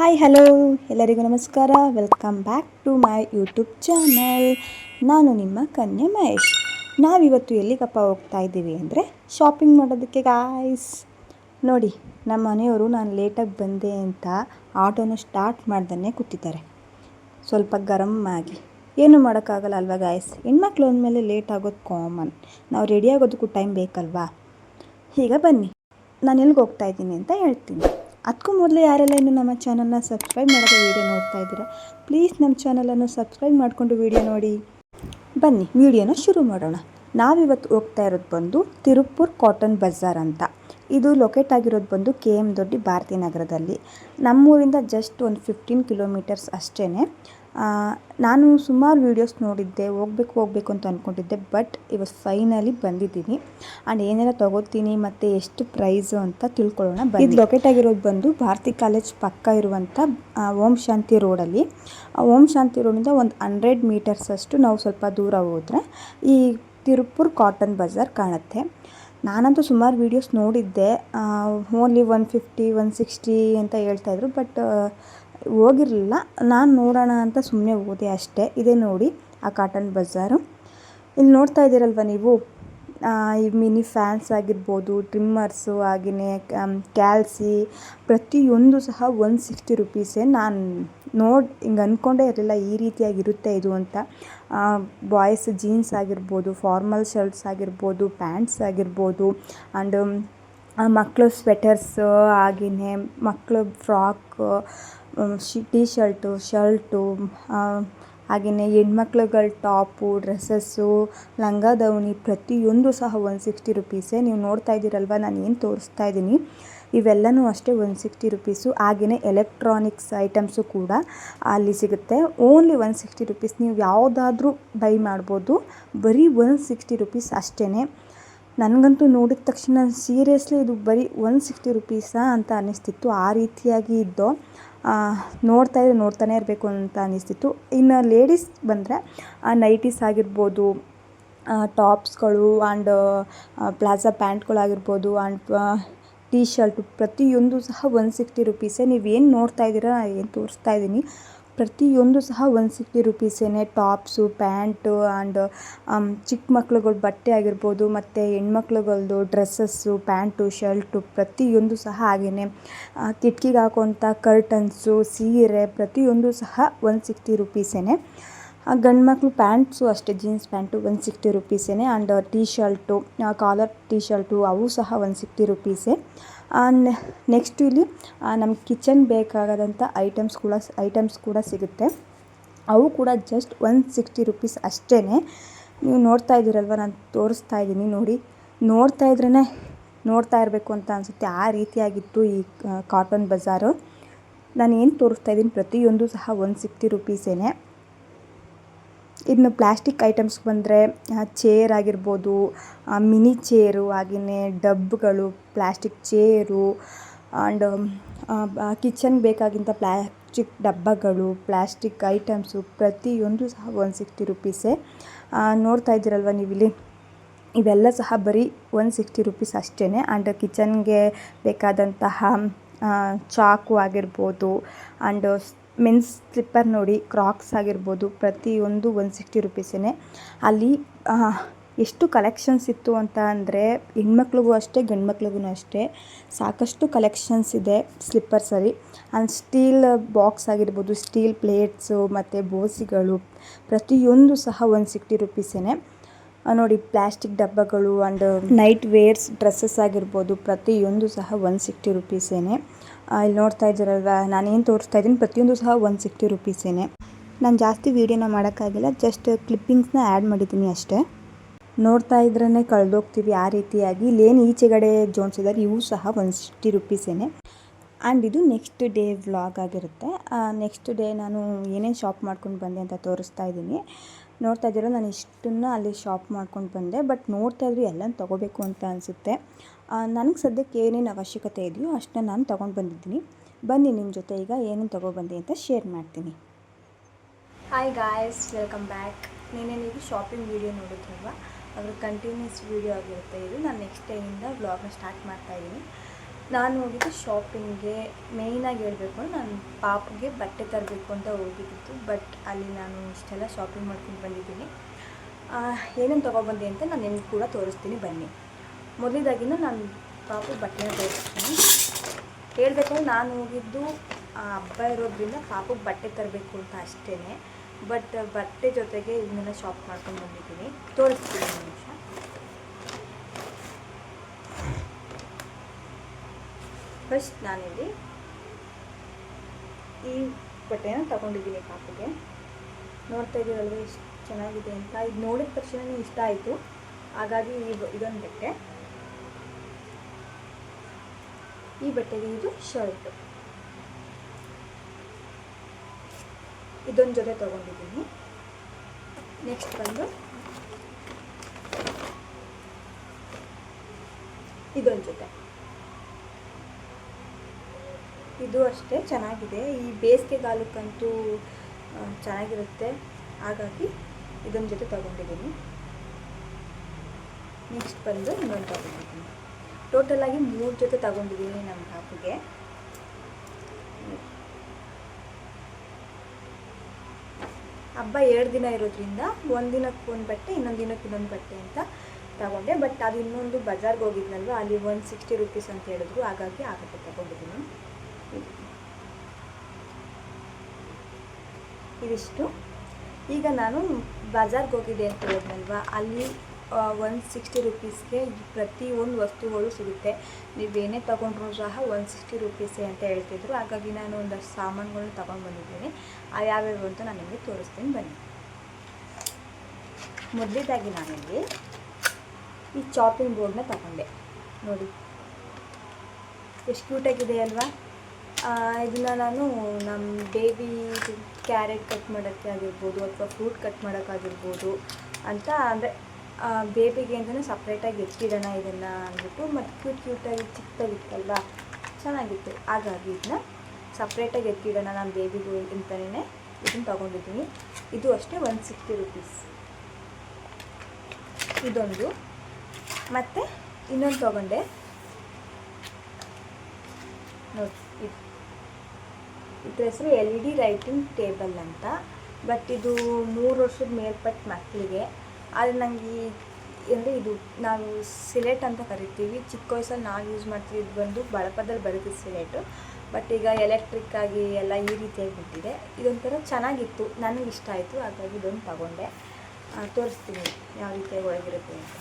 Hi hello ಎಲ್ಲರಿಗೂ ನಮಸ್ಕಾರ. Welcome back to my YouTube channel. ನಾನು ನಿಮ್ಮ ಕನ್ಯೆ ಮಹೇಶ್. ನಾವಿವತ್ತು ಎಲ್ಲಿಗಪ್ಪ ಹೋಗ್ತಾ ಇದ್ದೀವಿ ಅಂದರೆ ಶಾಪಿಂಗ್ ಮಾಡೋದಕ್ಕೆ ಗಾಯ್ಸ್. ನೋಡಿ, ನಮ್ಮ ಮನೆಯವರು ನಾನು ಲೇಟಾಗಿ ಬಂದೆ ಅಂತ ಆಟೋನ ಸ್ಟಾರ್ಟ್ ಮಾಡ್ದೇ ಕೂತಿದ್ದಾರೆ, ಸ್ವಲ್ಪ ಗರಮ್ ಆಗಿ. ಏನು ಮಾಡೋಕ್ಕಾಗಲ್ಲ ಅಲ್ವಾ ಗಾಯ್ಸ್, ಹೆಣ್ಮಕ್ಳು ಅಂದಮೇಲೆ ಲೇಟ್ ಆಗೋದು ಕಾಮನ್. ನಾವು ರೆಡಿ ಆಗೋದಕ್ಕೂ ಟೈಮ್ ಬೇಕಲ್ವಾ. ಈಗ ಬನ್ನಿ, ನಾನು ಎಲ್ಲಿಗೆ ಹೋಗ್ತಾ ಇದ್ದೀನಿ ಅಂತ ಹೇಳ್ತೀನಿ. ಅದಕ್ಕೂ ಮೊದಲೇ ಯಾರೆಲ್ಲ ಇನ್ನು ನಮ್ಮ ಚಾನಲ್ನ ಸಬ್ಸ್ಕ್ರೈಬ್ ಮಾಡೋದು ವೀಡಿಯೋ ನೋಡ್ತಾ ಇದ್ದೀರಾ, ಪ್ಲೀಸ್ ನಮ್ಮ ಚಾನಲನ್ನು ಸಬ್ಸ್ಕ್ರೈಬ್ ಮಾಡಿಕೊಂಡು ವೀಡಿಯೋ ನೋಡಿ. ಬನ್ನಿ ವೀಡಿಯೋನ ಶುರು ಮಾಡೋಣ. ನಾವಿವತ್ತು ಹೋಗ್ತಾ ಇರೋದು ಬಂದು ತಿರುಪುರ್ ಕಾಟನ್ ಬಜಾರ್ ಅಂತ. ಇದು ಲೊಕೇಟ್ ಆಗಿರೋದು ಬಂದು KM ದೊಡ್ಡಿ ಭಾರತಿ ನಗರದಲ್ಲಿ. ನಮ್ಮೂರಿಂದ ಜಸ್ಟ್ ಒಂದು 15 ಕಿಲೋಮೀಟರ್ಸ್ ಅಷ್ಟೇ. ನಾನು ಸುಮಾರು ವೀಡಿಯೋಸ್ ನೋಡಿದ್ದೆ, ಹೋಗಬೇಕು ಅಂತ ಅಂದ್ಕೊಂಡಿದ್ದೆ, ಬಟ್ ಇವತ್ತು ಫೈನಲಿ ಬಂದಿದ್ದೀನಿ. ಆ್ಯಂಡ್ ಏನೆಲ್ಲ ತೊಗೋತೀನಿ ಮತ್ತು ಎಷ್ಟು ಪ್ರೈಸು ಅಂತ ತಿಳ್ಕೊಳ್ಳೋಣ. ಇದು ಲೊಕೇಟ್ ಆಗಿರೋದು ಬಂದು ಭಾರತಿ ಕಾಲೇಜ್ ಪಕ್ಕ ಇರುವಂಥ ಓಂ ಶಾಂತಿ ರೋಡಲ್ಲಿ. ಓಂ ಶಾಂತಿ ರೋಡಿಂದ ಒಂದು 100 ಮೀಟರ್ಸ್ ಅಷ್ಟು ನಾವು ಸ್ವಲ್ಪ ದೂರ ಹೋದರೆ ಈ ತಿರುಪುರ್ ಕಾಟನ್ ಬಜಾರ್ ಕಾಣುತ್ತೆ. ನಾನಂತೂ ಸುಮಾರು ವೀಡಿಯೋಸ್ ನೋಡಿದ್ದೆ, ಓನ್ಲಿ 150 160 ಅಂತ ಹೇಳ್ತಾಯಿದ್ರು, ಬಟ್ ಹೋಗಿರಲಿಲ್ಲ. ನಾನು ನೋಡೋಣ ಅಂತ ಸುಮ್ಮನೆ ಹೋದೆ ಅಷ್ಟೇ. ಇದೇ ನೋಡಿ ಆ ಕಾಟನ್ ಬಜಾರು. ಇಲ್ಲಿ ನೋಡ್ತಾ ಇದ್ದೀರಲ್ವ ನೀವು, ಈ ಮಿನಿ ಫ್ಯಾನ್ಸ್ ಆಗಿರ್ಬೋದು, ಟ್ರಿಮ್ಮರ್ಸು, ಹಾಗೆಯೇ ಕ್ಯಾಲ್ಸಿ, ಪ್ರತಿಯೊಂದು ಸಹ 160 ರುಪೀಸೇ. ನಾನು ಹಿಂಗೆ ಅಂದ್ಕೊಂಡೇ ಇರಲಿಲ್ಲ ಈ ರೀತಿಯಾಗಿರುತ್ತೆ ಇದು ಅಂತ. ಬಾಯ್ಸ್ ಜೀನ್ಸ್ ಆಗಿರ್ಬೋದು, ಫಾರ್ಮಲ್ ಶರ್ಟ್ಸ್ ಆಗಿರ್ಬೋದು, ಪ್ಯಾಂಟ್ಸ್ ಆಗಿರ್ಬೋದು, ಆ್ಯಂಡ್ ಮಕ್ಕಳು ಸ್ವೆಟರ್ಸು, ಹಾಗೆಯೇ ಮಕ್ಕಳು ಫ್ರಾಕು, ಟೀ ಶರ್ಟು, ಹಾಗೆಯೇ ಹೆಣ್ಮಕ್ಳುಗಳ ಟಾಪು, ಡ್ರೆಸ್ಸಸ್ಸು, ಲಂಗ ದಾವಣಿ ಪ್ರತಿಯೊಂದು ಸಹ 160 ರುಪೀಸೇ. ನೀವು ನೋಡ್ತಾ ಇದ್ದೀರಲ್ವ, ನಾನು ಏನು ತೋರಿಸ್ತಾ ಇದ್ದೀನಿ ಇವೆಲ್ಲನೂ ಅಷ್ಟೇ 160 ರುಪೀಸು. ಹಾಗೆಯೇ ಎಲೆಕ್ಟ್ರಾನಿಕ್ಸ್ ಐಟಮ್ಸು ಕೂಡ ಅಲ್ಲಿ ಸಿಗುತ್ತೆ. Only 160 rupees. ನೀವು ಯಾವುದಾದ್ರೂ ಬೈ ಮಾಡ್ಬೋದು, ಬರೀ 160 ರುಪೀಸ್ ಅಷ್ಟೇ. ನನಗಂತೂ ನೋಡಿದ ತಕ್ಷಣ ಸೀರಿಯಸ್ಲಿ ಇದು ಬರೀ 160 ರುಪೀಸಾ ಅಂತ ಅನ್ನಿಸ್ತಿತ್ತು. ಆ ರೀತಿಯಾಗಿ ಇದ್ದು ನೋಡ್ತಾನೆ ಇರಬೇಕು ಅಂತ ಅನ್ನಿಸ್ತಿತ್ತು. ಇನ್ನು ಲೇಡೀಸ್ ಬಂದರೆ ನೈಟೀಸ್ ಆಗಿರ್ಬೋದು, ಟಾಪ್ಸ್ಗಳು, ಆ್ಯಂಡ್ ಪ್ಲಾಜಾ ಪ್ಯಾಂಟ್ಗಳಾಗಿರ್ಬೋದು, ಆ್ಯಂಡ್ ಟೀ ಶರ್ಟು ಪ್ರತಿಯೊಂದು ಸಹ 160 ರುಪೀಸೇ. ನೀವೇನು ನೋಡ್ತಾ ಇದ್ದೀರಾ, ಏನು ತೋರಿಸ್ತಾ ಇದ್ದೀನಿ ಪ್ರತಿಯೊಂದು ಸಹ 160 ರುಪೀಸೇ. ಟಾಪ್ಸು, ಪ್ಯಾಂಟು, ಆ್ಯಂಡ್ ಚಿಕ್ಕ ಮಕ್ಳುಗಳ ಬಟ್ಟೆ ಆಗಿರ್ಬೋದು, ಮತ್ತು ಹೆಣ್ಮಕ್ಳುಗಳ್ದು ಡ್ರೆಸ್ಸಸ್ಸು, ಪ್ಯಾಂಟು, ಶರ್ಟು ಪ್ರತಿಯೊಂದು ಸಹ, ಹಾಗೆಯೇ ಕಿಟಕಿಗೆ ಹಾಕುವಂಥ ಕರ್ಟನ್ಸು, ಸೀರೆ ಪ್ರತಿಯೊಂದು ಸಹ 160 ರುಪೀಸೇ. ಗಂಡು ಮಕ್ಕಳು ಪ್ಯಾಂಟ್ಸು ಅಷ್ಟೇ, ಜೀನ್ಸ್ ಪ್ಯಾಂಟು 160 ರುಪೀಸೇ. And T shirt, collar T shirt ಅವು ಸಹ 160 ರುಪೀಸೇ. ನೆಕ್ಸ್ಟ್ ಇಲ್ಲಿ ನಮ್ಗೆ ಕಿಚನ್ ಬೇಕಾಗದಂಥ ಐಟಮ್ಸ್ ಕೂಡ ಸಿಗುತ್ತೆ. ಅವು ಕೂಡ ಜಸ್ಟ್ 160 ರುಪೀಸ್ ಅಷ್ಟೇ. ನೀವು ನೋಡ್ತಾ ಇದ್ದೀರಲ್ವ, ನಾನು ತೋರಿಸ್ತಾ ಇದ್ದೀನಿ ನೋಡಿ, ನೋಡ್ತಾ ಇರಬೇಕು ಅಂತ ಅನಿಸುತ್ತೆ. ಆ ರೀತಿಯಾಗಿತ್ತು ಈ ಕಾಟನ್ ಬಜಾರು. ನಾನು ಏನು ತೋರಿಸ್ತಾ ಇದ್ದೀನಿ ಪ್ರತಿಯೊಂದು ಸಹ 160 ರುಪೀಸೇ. ಇನ್ನು ಪ್ಲಾಸ್ಟಿಕ್ ಐಟಮ್ಸ್ ಬಂದರೆ ಚೇರ್ ಆಗಿರ್ಬೋದು, ಮಿನಿ ಚೇರು, ಹಾಗೆಯೇ ಡಬ್ಗಳು, ಪ್ಲಾಸ್ಟಿಕ್ ಚೇರು, ಆ್ಯಂಡ್ ಕಿಚನ್ ಬೇಕಾಗಿಂಥ ಪ್ಲಾಸ್ಟಿಕ್ ಡಬ್ಬಗಳು, ಪ್ಲಾಸ್ಟಿಕ್ ಐಟಮ್ಸು ಪ್ರತಿಯೊಂದು ಸಹ 160 ರುಪೀಸೇ. ನೋಡ್ತಾ ಇದ್ದೀರಲ್ವ ನೀವಿಲ್ಲಿ, ಇವೆಲ್ಲ ಸಹ ಬರೀ 160 ರುಪೀಸ್ ಅಷ್ಟೇ. ಆ್ಯಂಡ್ ಕಿಚನ್ಗೆ ಬೇಕಾದಂತಹ ಚಾಕು ಆಗಿರ್ಬೋದು, ಆ್ಯಂಡ್ ಮೆನ್ಸ್ ಸ್ಲಿಪ್ಪರ್ ನೋಡಿ, ಕ್ರಾಕ್ಸ್ ಆಗಿರ್ಬೋದು ಪ್ರತಿಯೊಂದು 160 ರುಪೀಸೇ. ಅಲ್ಲಿ ಎಷ್ಟು ಕಲೆಕ್ಷನ್ಸ್ ಇತ್ತು ಅಂತ ಅಂದರೆ, ಹೆಣ್ಮಕ್ಳಿಗೂ ಅಷ್ಟೇ ಗಂಡು ಮಕ್ಳಿಗೂ ಅಷ್ಟೇ ಸಾಕಷ್ಟು ಕಲೆಕ್ಷನ್ಸ್ ಇದೆ ಸ್ಲಿಪ್ಪರ್ಸಲ್ಲಿ. ಆ್ಯಂಡ್ ಸ್ಟೀಲ್ ಬಾಕ್ಸ್ ಆಗಿರ್ಬೋದು, ಸ್ಟೀಲ್ ಪ್ಲೇಟ್ಸು, ಮತ್ತು ಬೋಸಿಗಳು ಪ್ರತಿಯೊಂದು ಸಹ 160 ರುಪೀಸೇ. ನೋಡಿ, ಪ್ಲಾಸ್ಟಿಕ್ ಡಬ್ಬಗಳು, ಆ್ಯಂಡ್ ನೈಟ್ ವೇರ್ಸ್ ಡ್ರೆಸ್ಸಸ್ ಆಗಿರ್ಬೋದು ಪ್ರತಿಯೊಂದು ಸಹ 160 ರುಪೀಸೇ. ಇಲ್ಲಿ ನೋಡ್ತಾ ಇದ್ದೀರಲ್ವ, ನಾನೇನು ತೋರಿಸ್ತಾ ಇದ್ದೀನಿ ಪ್ರತಿಯೊಂದು ಸಹ 160 ರುಪೀಸೇ. ನಾನು ಜಾಸ್ತಿ ವೀಡಿಯೋನ ಮಾಡೋಕ್ಕಾಗಿಲ್ಲ, ಜಸ್ಟ್ ಕ್ಲಿಪ್ಪಿಂಗ್ಸ್ನ ಆ್ಯಡ್ ಮಾಡಿದ್ದೀನಿ ಅಷ್ಟೇ. ನೋಡ್ತಾ ಇದ್ರೇ ಕಳೆದೋಗ್ತೀವಿ ಆ ರೀತಿಯಾಗಿ. ಇಲ್ಲೇನು ಈಚೆಗಡೆ ಜೋಡಿಸಿದ್ದಾರೆ ಇವು ಸಹ 160 ರುಪೀಸೇ. ಆ್ಯಂಡ್ ಇದು ನೆಕ್ಸ್ಟ್ ಡೇ ವ್ಲಾಗ್ ಆಗಿರುತ್ತೆ. ನೆಕ್ಸ್ಟ್ ಡೇ ನಾನು ಏನೇನು ಶಾಪ್ ಮಾಡ್ಕೊಂಡು ಬಂದೆ ಅಂತ ತೋರಿಸ್ತಾ ಇದ್ದೀನಿ. ನೋಡ್ತಾ ಇದ್ದೀರ, ನಾನು ಇಷ್ಟನ್ನು ಅಲ್ಲಿ ಶಾಪ್ ಮಾಡ್ಕೊಂಡು ಬಂದೆ, ಬಟ್ ನೋಡ್ತಾ ಇದ್ರೆ ಎಲ್ಲನೂ ತೊಗೋಬೇಕು ಅಂತ ಅನಿಸುತ್ತೆ. ನನಗೆ ಸದ್ಯಕ್ಕೆ ಏನೇನು ಅವಶ್ಯಕತೆ ಇದೆಯೋ ಅಷ್ಟನ್ನ ನಾನು ತೊಗೊಂಡು ಬಂದಿದ್ದೀನಿ. ಬನ್ನಿ ನಿಮ್ಮ ಜೊತೆ ಈಗ ಏನೇನು ತೊಗೊಬಂದೆ ಅಂತ ಶೇರ್ ಮಾಡ್ತೀನಿ. Hi guys, welcome back. ನೀವು ಶಾಪಿಂಗ್ ವೀಡಿಯೋ ನೋಡಿದ್ರಲ್ವ, ಅದ್ರ ಕಂಟಿನ್ಯೂಸ್ ವೀಡಿಯೋ ಆಗಿರುತ್ತೆ ಇದು. ನಾನು ನೆಕ್ಸ್ಟ್ ಡೇಯಿಂದ ವ್ಲಾಗ್ನ ಸ್ಟಾರ್ಟ್ ಮಾಡ್ತಾಯಿದ್ದೀನಿ. ನಾನು ಹೋಗಿದ್ದು ಶಾಪಿಂಗ್ಗೆ. ಮೇಯ್ನಾಗಿ ಹೇಳಬೇಕು, ನಾನು ಪಾಪಗೆ ಬಟ್ಟೆ ತರಬೇಕು ಅಂತ ಹೋಗಿದ್ದು. ಬಟ್ ಅಲ್ಲಿ ನಾನು ಇಷ್ಟೆಲ್ಲ ಶಾಪಿಂಗ್ ಮಾಡ್ಕೊಂಡು ಬಂದಿದ್ದೀನಿ. ಏನೇನು ತೊಗೊಬಂದೆ ಅಂತ ನಾನು ನಿಮ್ಗೆ ಕೂಡ ತೋರಿಸ್ತೀನಿ, ಬನ್ನಿ. ಮೊದಲಿದಾಗಿನ ನಾನು ಪಾಪು ಬಟ್ಟೆನ ತೋರಿಸ್ತೀನಿ. ಹೇಳಬೇಕಂದ್ರೆ ನಾನು ಹೋಗಿದ್ದು ಹಬ್ಬ ಇರೋದ್ರಿಂದ ಪಾಪಗೆ ಬಟ್ಟೆ ತರಬೇಕು ಅಂತ ಅಷ್ಟೇ. ಬಟ್ ಬಟ್ಟೆ ಜೊತೆಗೆ ಇದನ್ನೆಲ್ಲ ಶಾಪ್ ಮಾಡ್ಕೊಂಡು ಬಂದಿದ್ದೀನಿ, ತೋರಿಸ್ತೀನಿ ಒಂದು ನಿಮಿಷ. ಫಸ್ಟ್ ನಾನಿಲ್ಲಿ ಈ ಬಟ್ಟೆನ ತಗೊಂಡಿದ್ದೀನಿ ಪಾಪಗೆ. ನೋಡ್ತಾ ಇದ್ದೀರಲ್ವ ಎಷ್ಟು ಚೆನ್ನಾಗಿದೆ ಅಂತ. ಇದು ನೋಡಿದ ತಕ್ಷಣ ಇಷ್ಟ ಆಯಿತು, ಹಾಗಾಗಿ ಇದೊಂದು ಬಟ್ಟೆ. ಈ ಬಟ್ಟೆಗೆ ಇದು ಶರ್ಟ್, ಇದೊಂದು ಜೊತೆ ತಗೊಂಡಿದ್ದೀನಿ. ನೆಕ್ಸ್ಟ್ ಬಂದು ಇದೊಂದು ಜೊತೆ, ಇದು ಅಷ್ಟೇ ಚೆನ್ನಾಗಿದೆ. ಈ ಬೇಸಿಗೆಗಾಲಕ್ಕಂತೂ ಚೆನ್ನಾಗಿರುತ್ತೆ, ಹಾಗಾಗಿ ಇದೊಂದು ಜೊತೆ ತಗೊಂಡಿದ್ದೀನಿ. ನೆಕ್ಸ್ಟ್ ಬಂದು ಇನ್ನೊಂದು ತಗೊಂಡಿದ್ದೀನಿ. ಟೋಟಲಾಗಿ 3 ಜೊತೆ ತಗೊಂಡಿದ್ದೀನಿ ನಮ್ಮ ಪಾಪುಗೆ. ಹಬ್ಬ 2 ದಿನ ಇರೋದ್ರಿಂದ ಒಂದು ದಿನಕ್ಕೆ ಒಂದು ಬಟ್ಟೆ, ಇನ್ನೊಂದು ದಿನಕ್ಕೆ ಇನ್ನೊಂದು ಬಟ್ಟೆ ಅಂತ ತಗೊಂಡೆ. ಬಟ್ ಅದು ಇನ್ನೊಂದು ಬಜಾರ್ಗೆ ಹೋಗಿದ್ನಲ್ವ, ಅಲ್ಲಿ 160 ರೂಪೀಸ್ ಅಂತ ಹೇಳಿದ್ರು, ಹಾಗಾಗಿ ಆ ಬಟ್ಟೆ ತಗೊಂಡಿದ್ದೀನಿ. ಇದಿಷ್ಟು. ಈಗ ನಾನು ಬಜಾರ್ಗೆ ಹೋಗಿದ್ದೆ ಅಂತ ಹೇಳಿದ್ನಲ್ವ, ಅಲ್ಲಿ 160 ರೂಪೀಸ್ಗೆ ಪ್ರತಿಯೊಂದು ವಸ್ತುಗಳು ಸಿಗುತ್ತೆ. ನೀವೇನೇ ತೊಗೊಂಡ್ರೂ ಸಹ 160 ರೂಪೀಸೇ ಅಂತ ಹೇಳ್ತಿದ್ರು. ಹಾಗಾಗಿ ನಾನು ಒಂದಷ್ಟು ಸಾಮಾನುಗಳನ್ನ ತೊಗೊಂಡು ಬಂದಿದ್ದೀನಿ. ಯಾವ್ಯಾವು ಅಂತ ನಾನು ನಿಮಗೆ ತೋರಿಸ್ತೀನಿ, ಬನ್ನಿ. ಮೊದಲಿದ್ದಾಗಿ ನಾನಿಲ್ಲಿ ಈ ಚಾಪಿಂಗ್ ಬೋರ್ಡ್ನ ತಗೊಂಡೆ. ನೋಡಿ ಎಷ್ಟು ಕ್ಯೂಟಾಗಿದೆ ಅಲ್ವಾ. ಇದನ್ನು ನಾನು ನಮ್ಮ ಬೇಬಿ ಕ್ಯಾರೆಟ್ ಕಟ್ ಮಾಡೋಕ್ಕೆ ಆಗಿರ್ಬೋದು, ಅಥವಾ ಫ್ರೂಟ್ ಕಟ್ ಮಾಡೋಕ್ಕಾಗಿರ್ಬೋದು ಅಂತ, ಅಂದರೆ ಬೇಬಿಗೆ ಅಂತಲೇ ಸಪ್ರೇಟಾಗಿ ಎತ್ತಿಡೋಣ ಇದನ್ನು ಅಂದ್ಬಿಟ್ಟು. ಮತ್ತು ಕ್ಯೂಟಾಗಿ ಚಿಕ್ಕದಾಗಿತ್ತಲ್ವ, ಚೆನ್ನಾಗಿತ್ತು, ಹಾಗಾಗಿ ಇದನ್ನ ಸಪ್ರೇಟಾಗಿ ಎತ್ತಿಡೋಣ ನಾನು ಬೇಬಿಗೂ ಅಂತಲೇ ಇದನ್ನು ತೊಗೊಂಡಿದ್ದೀನಿ. ಇದು ಅಷ್ಟೇ 160 ರೂಪೀಸ್. ಇದೊಂದು, ಮತ್ತು ಇನ್ನೊಂದು ತೊಗೊಂಡೆ ನೋಡಿ. ಇದ್ರ ಹೆಸರು LED ರೈಟಿಂಗ್ ಟೇಬಲ್ ಅಂತ. ಬಟ್ ಇದು 3 ವರ್ಷದ ಮೇಲ್ಪಟ್ಟ ಮಕ್ಕಳಿಗೆ. ಆದರೆ ನನಗೆ ಅಂದರೆ ಇದು ನಾವು ಸಿಲೆಟ್ ಅಂತ ಕರಿತೀವಿ. ಚಿಕ್ಕ ವಯಸ್ಸಲ್ಲಿ ನಾವು ಯೂಸ್ ಮಾಡ್ತೀವಿ. ಇದು ಬಂದು ಬಳಪದಲ್ಲಿ ಬರುತ್ತೆ ಸಿಲೆಟು. ಬಟ್ ಈಗ ಎಲೆಕ್ಟ್ರಿಕ್ಕಾಗಿ ಎಲ್ಲ ಈ ರೀತಿಯಾಗಿ ಬಿಟ್ಟಿದೆ. ಇದೊಂಥರ ಚೆನ್ನಾಗಿತ್ತು, ನನಗೆ ಇಷ್ಟ ಆಯಿತು, ಹಾಗಾಗಿ ಇದೊಂದು ತಗೊಂಡೆ. ತೋರಿಸ್ತೀನಿ ಯಾವ ರೀತಿಯಾಗಿ ಒಳಗಿರುತ್ತೆ ಅಂತ.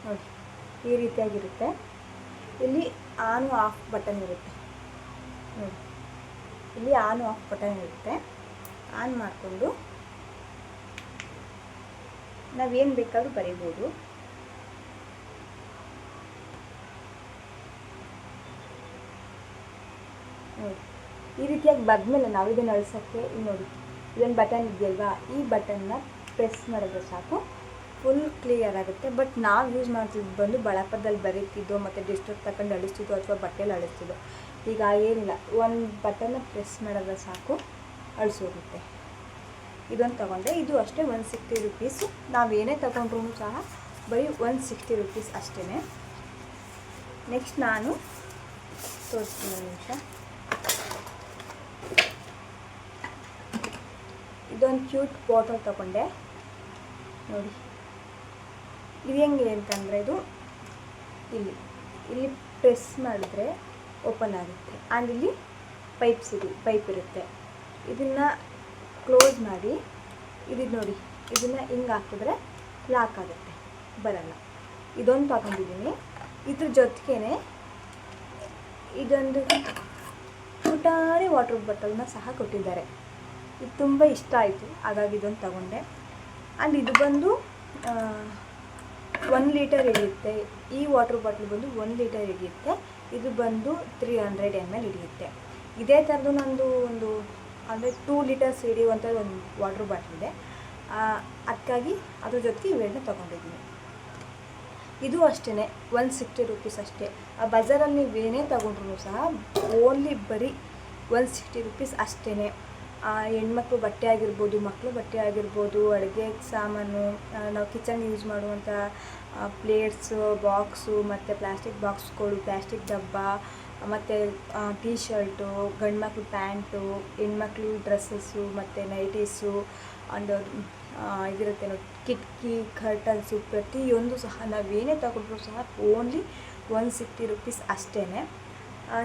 ನೋಡಿ ಈ ರೀತಿಯಾಗಿರುತ್ತೆ. ಇಲ್ಲಿ ಆನ್ ಆಫ್ ಬಟನ್ ಇರುತ್ತೆ ನೋಡಿ. ಇಲ್ಲಿ ಆನ್ ಆಫ್ ಬಟನ್ ಇರುತ್ತೆ. ಆನ್ ಮಾಡಿಕೊಂಡು ನಾವೇನು ಬೇಕಾದ್ರೂ ಬರೀಬೋದು. ನೋಡಿ ಈ ರೀತಿಯಾಗಿ ಬಂದಮೇಲೆ ನಾವು ಇದನ್ನು ಅಳಿಸೋಕ್ಕೆ ನೋಡಿ ಇದೊಂದು ಬಟನ್ ಇದೆಯಲ್ವಾ, ಈ ಬಟನ್ನ ಪ್ರೆಸ್ ಮಾಡಿದ್ರೆ ಸಾಕು, ಫುಲ್ ಕ್ಲಿಯರ್ ಆಗುತ್ತೆ. ಬಟ್ ನಾವು ಯೂಸ್ ಮಾಡ್ತಿದ್ದು ಬಂದು ಬಳಪದಲ್ಲಿ ಬರೀತಿದ್ದೋ ಮತ್ತು ಡಿಸ್ಟರ್ಬ್ ತಗೊಂಡು ಅಳಿಸ್ತಿದ್ದೋ ಅಥವಾ ಬಟ್ಟೆಯಲ್ಲಿ ಅಳಿಸ್ತಿದ್ದೋ. ಈಗ ಏನಿಲ್ಲ, ಒಂದು ಬಟನ್ನ ಪ್ರೆಸ್ ಮಾಡಿದ್ರೆ ಸಾಕು ಅಳಿಸೋಗುತ್ತೆ. ಇದೊಂದು ತೊಗೊಂಡೆ. ಇದು ಅಷ್ಟೇ 160 ರೂಪೀಸು. ನಾವೇನೇ ತೊಗೊಂಡ್ರೂ ಸಹ ಬರೀ 160 ರೂಪೀಸ್ ಅಷ್ಟೇ. ನೆಕ್ಸ್ಟ್ ನಾನು ತೋರಿಸ್ತೀನಿ ಒಂದು ನಿಮಿಷ. ಇದೊಂದು ಕ್ಯೂಟ್ ಬಾಟಲ್ ತೊಗೊಂಡೆ ನೋಡಿ. ಇದು ಹೆಂಗೆ ಅಂತಂದರೆ, ಇದು ಇಲ್ಲಿ ಪ್ರೆಸ್ ಮಾಡಿದ್ರೆ ಓಪನ್ ಆಗುತ್ತೆ. ಆ್ಯಂಡ್ ಇಲ್ಲಿ ಪೈಪ್ ಇರುತ್ತೆ. ಇದನ್ನು ಕ್ಲೋಸ್ ಮಾಡಿ ಇದು ನೋಡಿ, ಇದನ್ನು ಹಿಂಗೆ ಹಾಕಿದ್ರೆ ಲಾಕ್ ಆಗುತ್ತೆ, ಬರಲ್ಲ. ಇದೊಂದು ತಗೊಂಡಿದ್ದೀನಿ. ಇದ್ರ ಜೊತೆಗೇ ಇದೊಂದು ಪುಟಾಣಿ ವಾಟರ್ ಬಾಟಲ್ನ ಸಹ ಕೊಟ್ಟಿದ್ದಾರೆ. ಇದು ತುಂಬ ಇಷ್ಟ ಆಯಿತು, ಹಾಗಾಗಿ ಇದೊಂದು ತಗೊಂಡೆ. ಆ್ಯಂಡ್ ಇದು ಬಂದು 1 ಲೀಟರ್ ಹಿಡಿಯುತ್ತೆ. ಈ ವಾಟರ್ ಬಾಟಲ್ ಬಂದು 1 ಲೀಟರ್ ಹಿಡಿಯುತ್ತೆ. ಇದು ಬಂದು 300 ml ಹಿಡಿಯುತ್ತೆ. ಇದೇ ಥರದ್ದು ನಂದು ಅಂದರೆ 2 ಲೀಟರ್ಸ್ ಹಿಡಿಯುವಂಥದ್ದು ಒಂದು ವಾಟರ್ ಬಾಟಲ್ ಇದೆ. ಅದಕ್ಕಾಗಿ ಅದ್ರ ಜೊತೆಗೆ ಇವೆರಡನ್ನ ತೊಗೊಂಡಿದ್ದೀನಿ. ಇದು ಅಷ್ಟೇ 160 ರೂಪೀಸ್ ಅಷ್ಟೇ. ಆ ಬಜಾರಲ್ಲಿ ನೀವೇನೇ ತೊಗೊಂಡ್ರು ಸಹ ಓನ್ಲಿ ಬರೀ 160 ರೂಪೀಸ್ ಅಷ್ಟೇ. ಹೆಣ್ಮಕ್ಳು ಬಟ್ಟೆ ಆಗಿರ್ಬೋದು, ಮಕ್ಕಳು ಬಟ್ಟೆ ಆಗಿರ್ಬೋದು, ಅಡುಗೆ ಸಾಮಾನು, ನಾವು ಕಿಚನ್ ಯೂಸ್ ಮಾಡುವಂಥ ಪ್ಲೇಟ್ಸು, ಬಾಕ್ಸು ಮತ್ತು ಪ್ಲಾಸ್ಟಿಕ್ ಬಾಕ್ಸ್ಗಳು, ಪ್ಲಾಸ್ಟಿಕ್ ಡಬ್ಬ, ಮತ್ತು ಟೀ ಶರ್ಟು, ಗಂಡ್ಮಕ್ಳು ಪ್ಯಾಂಟು, ಹೆಣ್ಮಕ್ಳು ಡ್ರೆಸ್ಸಸ್ಸು ಮತ್ತು ನೈಟೀಸು ಅಂಡ್ ಇದಿರುತ್ತೆ ನೋಡಿ ಕಿಟಕಿ ಕರ್ಟನ್ಸು, ಪ್ರತಿಯೊಂದು ಸಹ ನಾವೇನೇ ತಗೊಂಡ್ರೂ ಸಹ ಓನ್ಲಿ 160 ರುಪೀಸ್ ಅಷ್ಟೇ.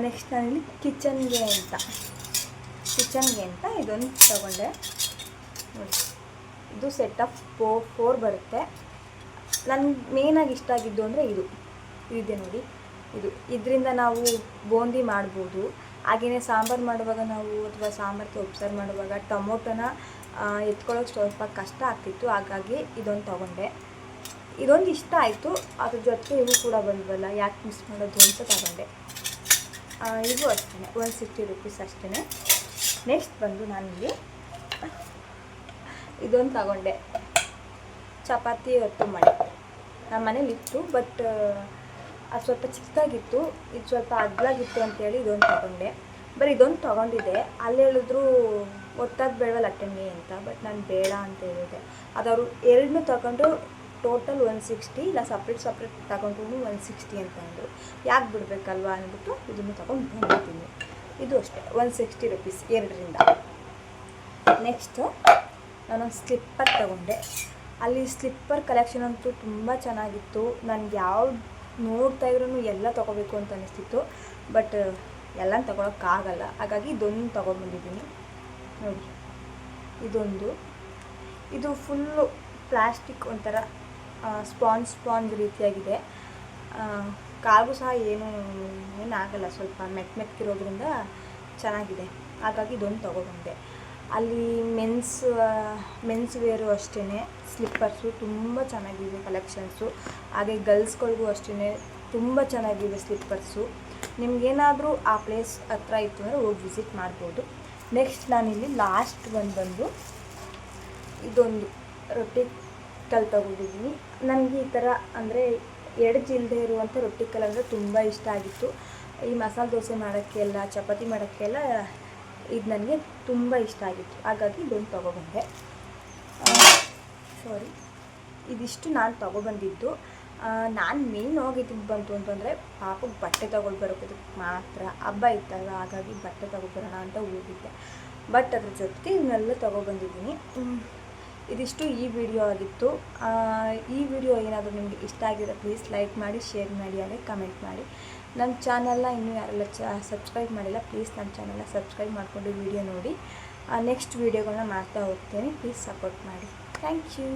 ನೆಕ್ಸ್ಟ್ ನಾನಿಲ್ಲಿ ಕಿಚನ್ಗೆ ಅಂತ ಇದೊಂದು ತಗೊಂಡೆ ನೋಡಿ. ಇದು ಸೆಟ್ ಆಫ್ 4 ಬರುತ್ತೆ. ನನಗೆ ಮೇನಾಗಿ ಇಷ್ಟ ಆಗಿದ್ದು ಅಂದರೆ ಇದೆ ನೋಡಿ. ಇದರಿಂದ ನಾವು ಬೂಂದಿ ಮಾಡ್ಬೋದು. ಹಾಗೆಯೇ ಸಾಂಬಾರು ಮಾಡುವಾಗ ನಾವು ಅಥವಾ ಸಾಂಬಾರಿಗೆ ಉಪ್ಸಾರು ಮಾಡುವಾಗ ಟೊಮೊಟೊನ ಎತ್ಕೊಳ್ಳೋಕೆ ಸ್ವಲ್ಪ ಕಷ್ಟ ಆಗ್ತಿತ್ತು, ಹಾಗಾಗಿ ಇದೊಂದು ತೊಗೊಂಡೆ. ಇದೊಂದು ಇಷ್ಟ ಆಯಿತು, ಅದ್ರ ಜೊತೆಗೆ ಇವು ಕೂಡ ಬಂದ್ವಲ್ಲ, ಯಾಕೆ ಮಿಸ್ ಮಾಡೋದು ಅಂತ ತಗೊಂಡೆ. ಇವು ಅಷ್ಟೇ 160 ರುಪೀಸ್ ಅಷ್ಟೇ. ನೆಕ್ಸ್ಟ್ ಬಂದು ನಾನಿಲ್ಲಿ ಇದೊಂದು ತಗೊಂಡೆ, ಚಪಾತಿ ಒತ್ತು ಮಾಡಿ. ನಮ್ಮ ಮನೇಲಿ ಇತ್ತು, ಬಟ್ ಅದು ಸ್ವಲ್ಪ ಚಿಕ್ಕದಾಗಿತ್ತು, ಇದು ಸ್ವಲ್ಪ ಅಗ್ಲಾಗಿತ್ತು ಅಂತೇಳಿ ಇದೊಂದು ತಗೊಂಡೆ. ಬರೀ ಇದೊಂದು ತೊಗೊಂಡಿದ್ದೆ. ಅಲ್ಲಿ ಹೇಳಿದ್ರು ಒತ್ತೋದು ಬೇಡವಲ್ಲ ಅಟ್ಟೆಣ್ಣೆ ಅಂತ, ಬಟ್ ನಾನು ಬೇಡ ಅಂತ ಹೇಳಿದೆ. ಅದವರು ಎರಡನ್ನೂ ತಗೊಂಡು ಟೋಟಲ್ 160, ಇಲ್ಲ ಸಪ್ರೇಟ್ ತಗೊಂಡ್ರು 160 ಅಂತ ಅಂದರು. ಯಾಕೆ ಬಿಡಬೇಕಲ್ವ ಅಂದ್ಬಿಟ್ಟು ಇದನ್ನು ತೊಗೊಂಡು ಬಂದಿದ್ದೀನಿ. ಇದು ಅಷ್ಟೇ 160 ರುಪೀಸ್ ಎರಡರಿಂದ. ನೆಕ್ಸ್ಟು ನಾನೊಂದು ಸ್ಲಿಪ್ಪರ್ ತಗೊಂಡೆ. ಅಲ್ಲಿ ಸ್ಲಿಪ್ಪರ್ ಕಲೆಕ್ಷನ್ ಅಂತೂ ತುಂಬ ಚೆನ್ನಾಗಿತ್ತು. ನನಗೆ ಯಾವ್ದು ನೋಡ್ತಾಯಿದ್ರೂ ಎಲ್ಲ ತೊಗೋಬೇಕು ಅಂತ ಅನಿಸ್ತಿತ್ತು, ಬಟ್ ಎಲ್ಲ ತೊಗೊಳಕ್ಕಾಗಲ್ಲ, ಹಾಗಾಗಿ ಇದೊಂದು ತೊಗೊಂಡ್ಬಂದಿದ್ದೀನಿ ನೋಡಿ. ಇದು ಫುಲ್ಲು ಪ್ಲಾಸ್ಟಿಕ್ ಒಂಥರ ಸ್ಪಾಂಜ್ ರೀತಿಯಾಗಿದೆ. ಕಾಲು ಸಹ ಏನಾಗಲ್ಲ, ಸ್ವಲ್ಪ ಮೆತ್ತಗಿರೋದ್ರಿಂದ ಚೆನ್ನಾಗಿದೆ, ಹಾಗಾಗಿ ಇದೊಂದು ತೊಗೊಬಂದೆ. ಅಲ್ಲಿ ಮೆನ್ಸ್ ವೇರು ಅಷ್ಟೇ, ಸ್ಲಿಪ್ಪರ್ಸು ತುಂಬ ಚೆನ್ನಾಗಿದೆ ಕಲೆಕ್ಷನ್ಸು. ಹಾಗೆ ಗರ್ಲ್ಸ್ಗಳಿಗೂ ಅಷ್ಟೇ ತುಂಬ ಚೆನ್ನಾಗಿದೆ ಸ್ಲಿಪ್ಪರ್ಸು. ನಿಮಗೇನಾದರೂ ಆ ಪ್ಲೇಸ್ ಹತ್ರ ಇತ್ತು ಅಂದರೆ ಹೋಗಿ ವಿಸಿಟ್ ಮಾಡ್ಬೋದು. ನೆಕ್ಸ್ಟ್ ನಾನಿಲ್ಲಿ ಲಾಸ್ಟ್ ಬಂದು ಇದೊಂದು ರೊಟ್ಟಿ ಕಲ್ಲು ತಗೊಂಡಿದ್ದೀನಿ. ನನಗೆ ಈ ಥರ ಅಂದರೆ ಎಡಜಿಲ್ಲದೆ ಇರುವಂಥ ರೊಟ್ಟಿ ಕಲ್ಲು ಅಂದರೆ ತುಂಬ ಇಷ್ಟ ಆಗಿತ್ತು. ಈ ಮಸಾಲೆ ದೋಸೆ ಮಾಡೋಕ್ಕೆಲ್ಲ, ಚಪಾತಿ ಮಾಡೋಕ್ಕೆಲ್ಲ ಇದು ನನಗೆ ತುಂಬ ಇಷ್ಟ ಆಗಿತ್ತು, ಹಾಗಾಗಿ ಇದೊಂದು ತೊಗೊಬಂದೆ. ಇದಿಷ್ಟು ನಾನು ತೊಗೊಬಂದಿದ್ದು. ನಾನು ಮೇನ್ ಹೋಗಿದ್ದು ಬಂತು ಅಂತಂದರೆ ಪಾಪಕ್ಕೆ ಬಟ್ಟೆ ಬರೋದಕ್ಕೆ ಮಾತ್ರ. ಹಬ್ಬ ಇತ್ತಲ್ಲ, ಹಾಗಾಗಿ ಬಟ್ಟೆ ತಗೊಬರೋಣ ಅಂತ ಹೋಗಿದ್ದೆ. ಬಟ್ ಅದ್ರ ಜೊತೆಗೆ ಇವನ್ನೆಲ್ಲ ತೊಗೊಬಂದಿದ್ದೀನಿ. ಇದಿಷ್ಟು ಈ ವಿಡಿಯೋ ಆಗಿತ್ತು. ಈ ವಿಡಿಯೋ ಏನಾದರೂ ನಿಮಗೆ ಇಷ್ಟ ಆಗಿದ್ರೆ ಪ್ಲೀಸ್ ಲೈಕ್ ಮಾಡಿ, ಶೇರ್ ಮಾಡಿ, ಹಾಗೆ ಕಮೆಂಟ್ ಮಾಡಿ. ನನ್ನ ಚಾನಲ್ನ ಇನ್ನೂ ಯಾರೆಲ್ಲ ಸಬ್ಸ್ಕ್ರೈಬ್ ಮಾಡಿಲ್ಲ, ಪ್ಲೀಸ್ ನನ್ನ ಚಾನಲ್ನ ಸಬ್ಸ್ಕ್ರೈಬ್ ಮಾಡಿಕೊಂಡು ವಿಡಿಯೋ ನೋಡಿ. ನೆಕ್ಸ್ಟ್ ವೀಡಿಯೋಗಳನ್ನ ಮಾಡ್ತಾ ಹೋಗ್ತೇನೆ, ಪ್ಲೀಸ್ ಸಪೋರ್ಟ್ ಮಾಡಿ. Thank you.